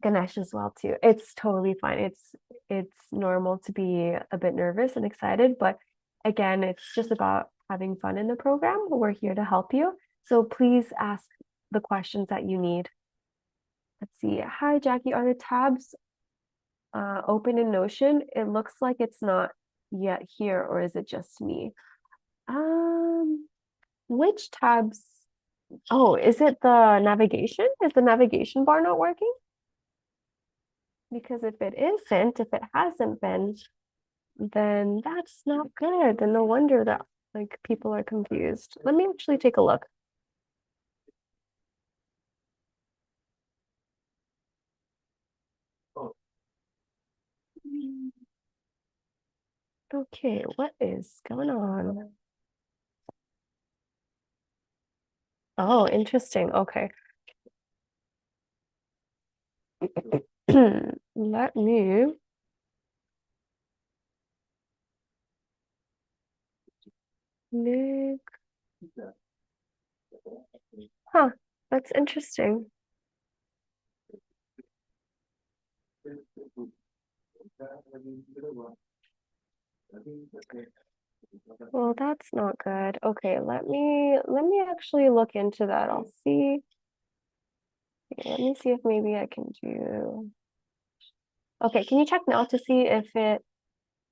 Ganesh as well too. It's totally fine. It's normal to be a bit nervous and excited, but again, it's just about having fun in the program. We're here to help you. So please ask the questions that you need. Let's see. Hi, Jackie. Are the tabs open in Notion? It looks like it's not yet here, or is it just me? Which tabs? Oh, is it the navigation? Is the navigation bar not working? Because if it isn't, if it hasn't been, then that's not good. And no wonder that like people are confused. Let me actually take a look. Okay, what is going on? Oh, interesting. Okay. Let me Nick. Huh, that's interesting. Well, that's not good. Okay, let me actually look into that. I'll see. Okay, let me see if maybe I can do. Okay, can you check now to see if it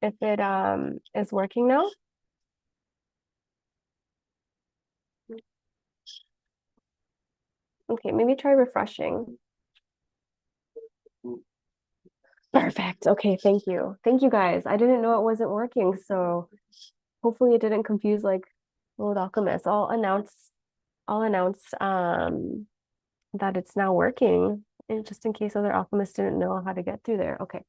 is working now? Okay, maybe try refreshing. Perfect. Okay, thank you. Thank you guys. I didn't know it wasn't working, so hopefully it didn't confuse like Old Alchemist. I'll announce that it's now working, and just in case other alchemists didn't know how to get through there. Okay.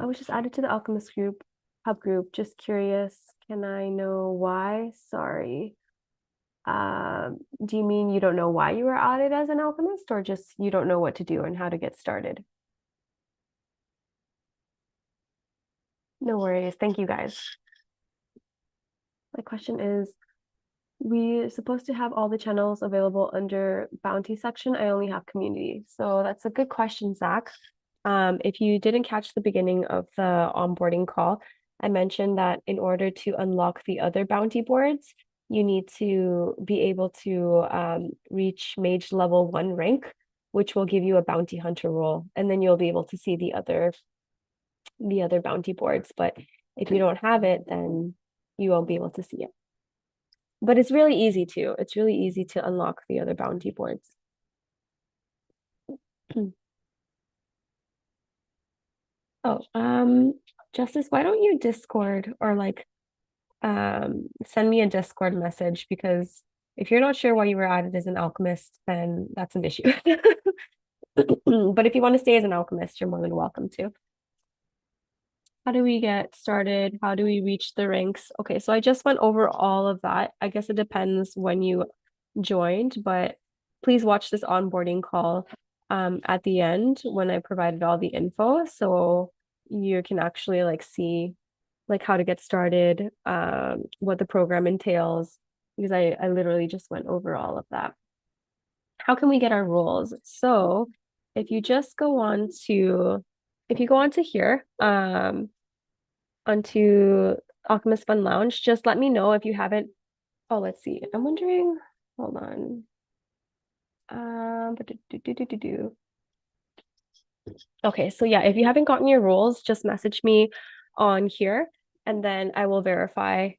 I was just added to the Alchemist group, hub group. Just curious, can I know why? Sorry. Do you mean you don't know why you were added as an alchemist, or just you don't know what to do and how to get started? No worries. Thank you guys. My question is, we're supposed to have all the channels available under bounty section. I only have community. So that's a good question, Zach. If you didn't catch the beginning of the onboarding call, I mentioned that in order to unlock the other bounty boards, you need to be able to reach mage level 1 rank, which will give you a bounty hunter role, and then you'll be able to see the other bounty boards. But if you don't have it, then you won't be able to see it. But it's really easy too. It's really easy to unlock the other bounty boards. Oh, Justice, why don't you Discord or like send me a Discord message, because if you're not sure why you were added as an alchemist, then that's an issue. But if you want to stay as an alchemist, you're more than welcome to. How do we get started? How do we reach the ranks? Okay, so I just went over all of that. I guess it depends when you joined, but please watch this onboarding call at the end when I provided all the info, so you can actually like see like how to get started, what the program entails, because I literally just went over all of that. How can we get our roles? So if you just go on to, if you go on to here, onto Alchemist Fun Lounge, just let me know if you haven't. Oh, let's see. I'm wondering, hold on. But do. Okay, so yeah, if you haven't gotten your roles, just message me on here, and then I will verify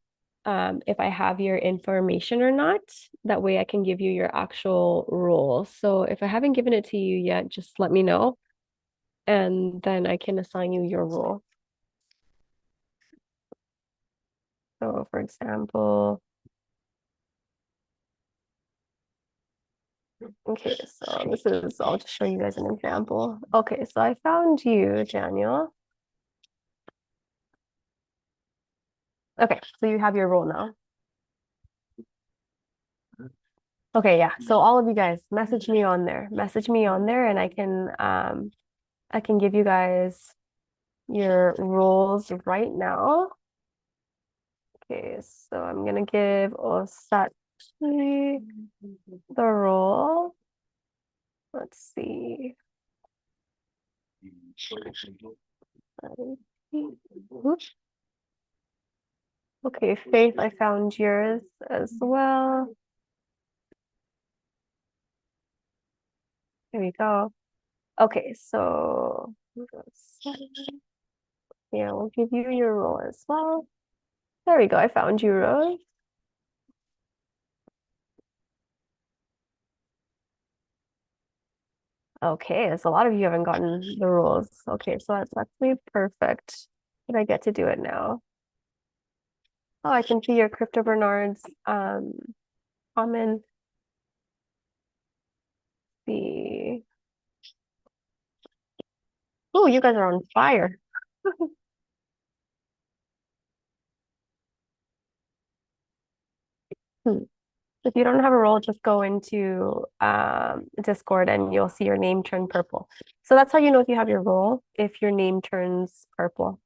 if I have your information or not. That way I can give you your actual role. So if I haven't given it to you yet, just let me know, and then I can assign you your role. So for example, okay, so this is, I'll just show you guys an example. Okay, so I found you, Daniel. Okay, so you have your role now. Okay, yeah. So all of you guys, message me on there. Message me on there, and I can give you guys your roles right now. Okay, so I'm gonna give Osatchi the role. Let's see. Oops. Okay, Faith, I found yours as well. There we go. Okay, so yeah, we'll give you your role as well. There we go. I found you, Rose. Okay, there's a lot of you haven't gotten the rules. Okay, so that's actually perfect. Did I get to do it now? Oh, I can see your Crypto Bernard's common. The Oh, you guys are on fire. Hmm. If you don't have a role, just go into Discord and you'll see your name turn purple. So that's how you know if you have your role, if your name turns purple.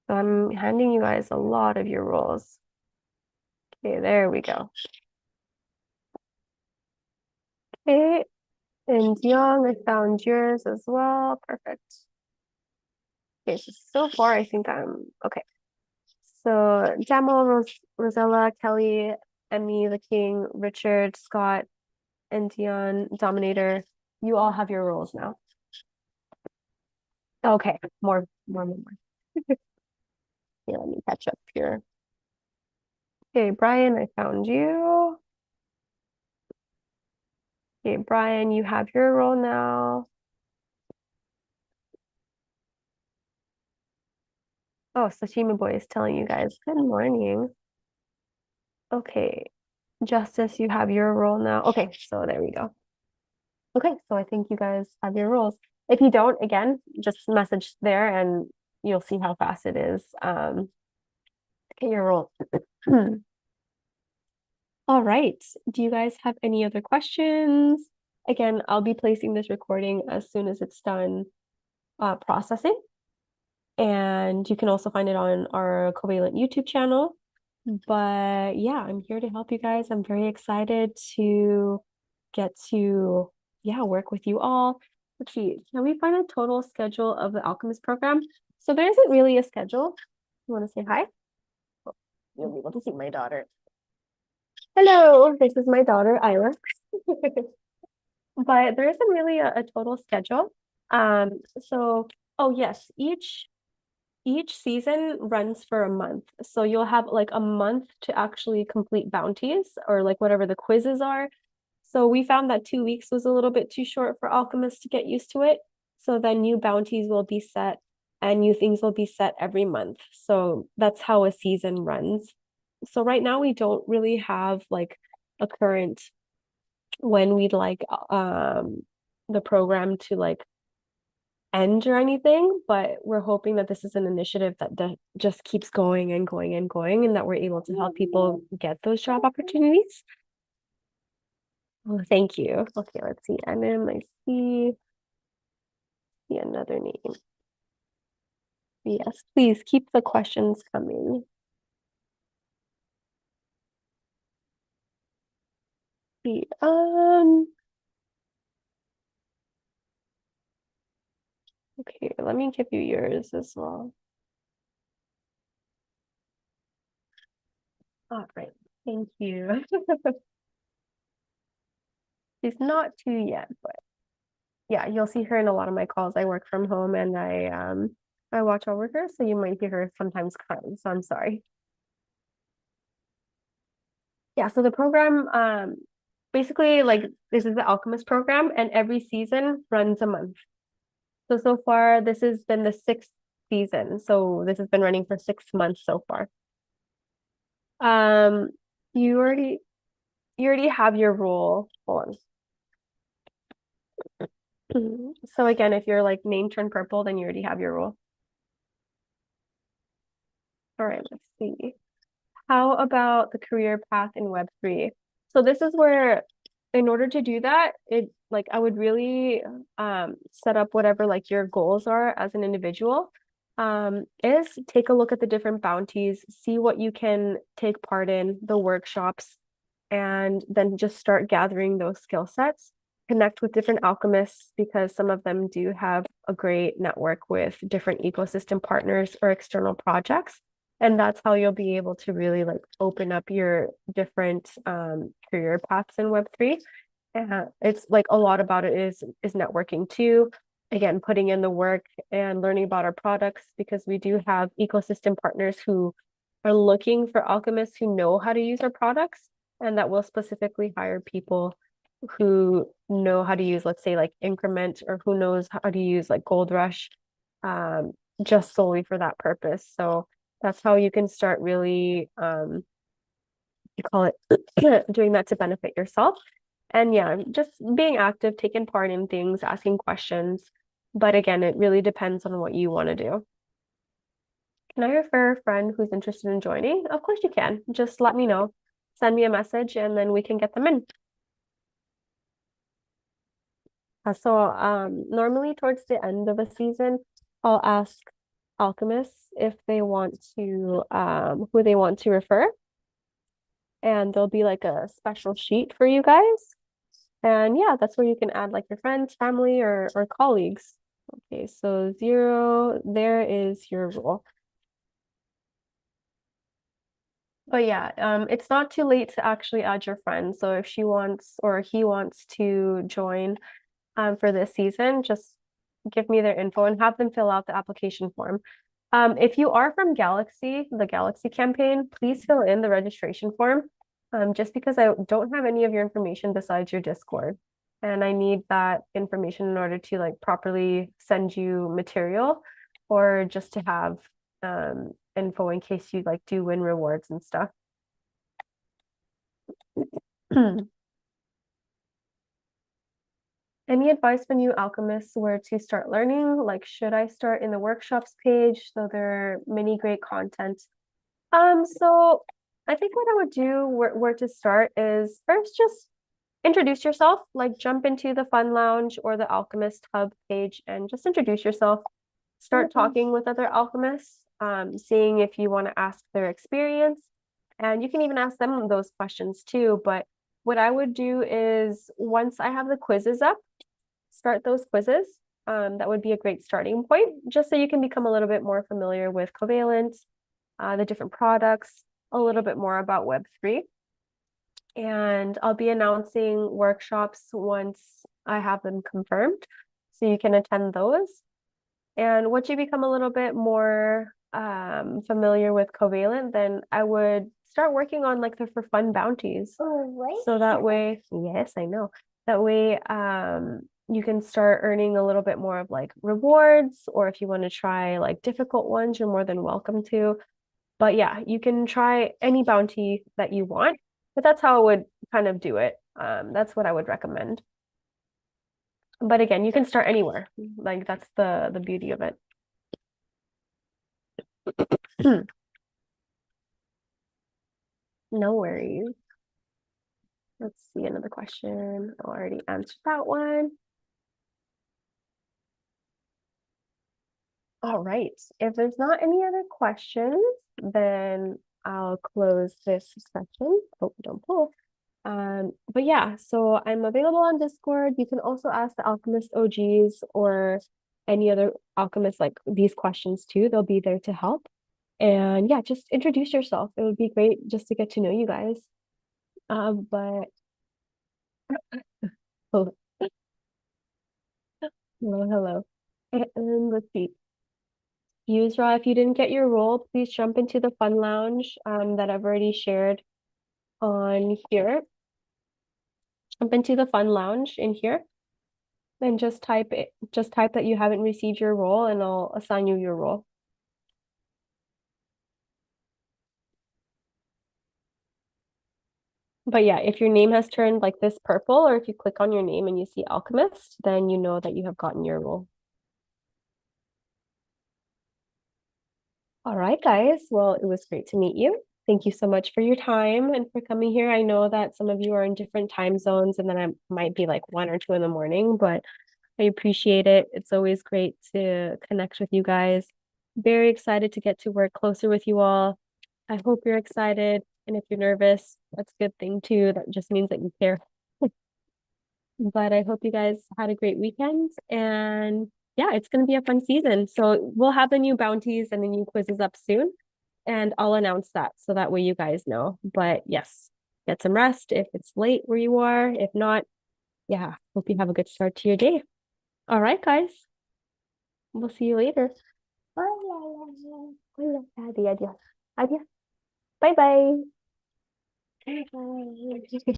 So I'm handing you guys a lot of your roles. Okay, there we go. Okay, and Young, I found yours as well. Perfect. Okay, so far I think I'm okay. So Jamal, Rosella, Kelly, Emmy, the King, Richard, Scott, and Dion, Dominator. You all have your roles now. Okay, more. Yeah, let me catch up here. Okay, Brian, I found you. Okay, Brian, you have your role now. Oh, Sashima Boy is telling you guys, good morning. Okay, Justice, you have your role now. Okay, so there we go. Okay, so I think you guys have your roles. If you don't, again, just message there and you'll see how fast it is. Get your role. All right. Do you guys have any other questions? Again, I'll be placing this recording as soon as it's done processing. And you can also find it on our Covalent YouTube channel. But yeah, I'm here to help you guys. I'm very excited to get to, yeah, work with you all. Let's see, can we find a total schedule of the Alchemist program? So there isn't really a schedule. You want to say hi? you'll be able to see my daughter. Hello, this is my daughter, Isla. But there isn't really a total schedule. So, oh yes, each season runs for a month. So you'll have like a month to actually complete bounties or like whatever the quizzes are. So we found that 2 weeks was a little bit too short for alchemists to get used to it. So then new bounties will be set and new things will be set every month. So that's how a season runs. So right now we don't really have like a current when we'd like the program to like end or anything, but we're hoping that this is an initiative that just keeps going and going and going, and that we're able to help people get those job opportunities. Oh, thank you. Okay, let's see. And then I see another name. Yes, please keep the questions coming. See, okay, let me give you yours as well. All right, thank you. She's not too yet, but yeah, you'll see her in a lot of my calls. I work from home and I watch over her, so you might hear her sometimes crying. So I'm sorry. Yeah, so the program basically like this is the Alchemist program and every season runs a month. So far this has been the sixth season. So this has been running for 6 months so far. Um you already have your role. Hold on. So again, if you're like name turn purple, then you already have your role. All right, let's see. How about the career path in Web3? So this is where, in order to do that, it like I would really set up whatever like your goals are as an individual. Is take a look at the different bounties, see what you can take part in, the workshops, and then just start gathering those skill sets. Connect with different alchemists because some of them do have a great network with different ecosystem partners or external projects. And that's how you'll be able to really like open up your different career paths in Web3. It's like a lot about it is networking too. Again, putting in the work and learning about our products because we do have ecosystem partners who are looking for alchemists who know how to use our products and that will specifically hire people who know how to use, let's say, like Increment or who knows how to use like Gold Rush, um, just solely for that purpose. So that's how you can start really, you call it, doing that to benefit yourself. And yeah, just being active, taking part in things, asking questions. But again, it really depends on what you want to do. Can I refer a friend who's interested in joining? Of course you can. Just let me know. Send me a message and then we can get them in. Normally towards the end of a season, I'll ask alchemists if they want to who they want to refer. And there'll be like a special sheet for you guys. And yeah, that's where you can add like your friends, family, or colleagues. Okay, so 0, there is your rule. But yeah, it's not too late to actually add your friend. So if she wants or he wants to join for this season, just give me their info and have them fill out the application form. If you are from Galaxy, the Galaxy campaign, please fill in the registration form. Just because I don't have any of your information besides your Discord. And I need that information in order to like properly send you material or just to have info in case you like do win rewards and stuff. Any advice when you alchemists were to start learning? Like, should I start in the workshops page? So there are many great content. So I think what I would do where to start is first just introduce yourself, like jump into the Fun Lounge or the Alchemist Hub page and just introduce yourself. Start talking with other alchemists, seeing if you want to ask their experience. And you can even ask them those questions too. But what I would do is once I have the quizzes up, start those quizzes. That would be a great starting point, just so you can become a little bit more familiar with covalent, the different products. a little bit more about Web3. And I'll be announcing workshops once I have them confirmed, so you can attend those. And once you become a little bit more familiar with Covalent, then I would start working on like the for fun bounties. Oh, right. So that way, yes, I know. That way, you can start earning a little bit more of like rewards, or if you want to try like difficult ones, you're more than welcome to. But yeah, you can try any bounty that you want, but that's how I would kind of do it. That's what I would recommend. But again, you can start anywhere. Like that's the beauty of it. No worries. Let's see another question. I already answered that one. All right. If there's not any other questions, then I'll close this session. Oh, don't pull. But yeah, so I'm available on Discord. You can also ask the Alchemist OGs or any other Alchemist like these questions too. They'll be there to help. And yeah, just introduce yourself. It would be great just to get to know you guys. But oh, hello, hello. And let's see. Yusra, if you didn't get your role, please jump into the fun lounge that I've already shared on here. Jump into the fun lounge in here and just type that you haven't received your role and I'll assign you your role. But yeah, if your name has turned like this purple, or if you click on your name and you see Alchemist, then you know that you have gotten your role. All right, guys. Well, it was great to meet you. Thank you so much for your time and for coming here. I know that some of you are in different time zones, and then I might be like 1 or 2 in the morning, but I appreciate it. It's always great to connect with you guys. Very excited to get to work closer with you all. I hope you're excited. And if you're nervous, that's a good thing too. That just means that you care. But I hope you guys had a great weekend. And yeah, it's going to be a fun season. So we'll have the new bounties and the new quizzes up soon. And I'll announce that so that way you guys know. But yes, get some rest if it's late where you are. If not, yeah, hope you have a good start to your day. All right, guys. We'll see you later. Hola, hola. Adiós, adiós. Adiós. Bye bye. Bye bye.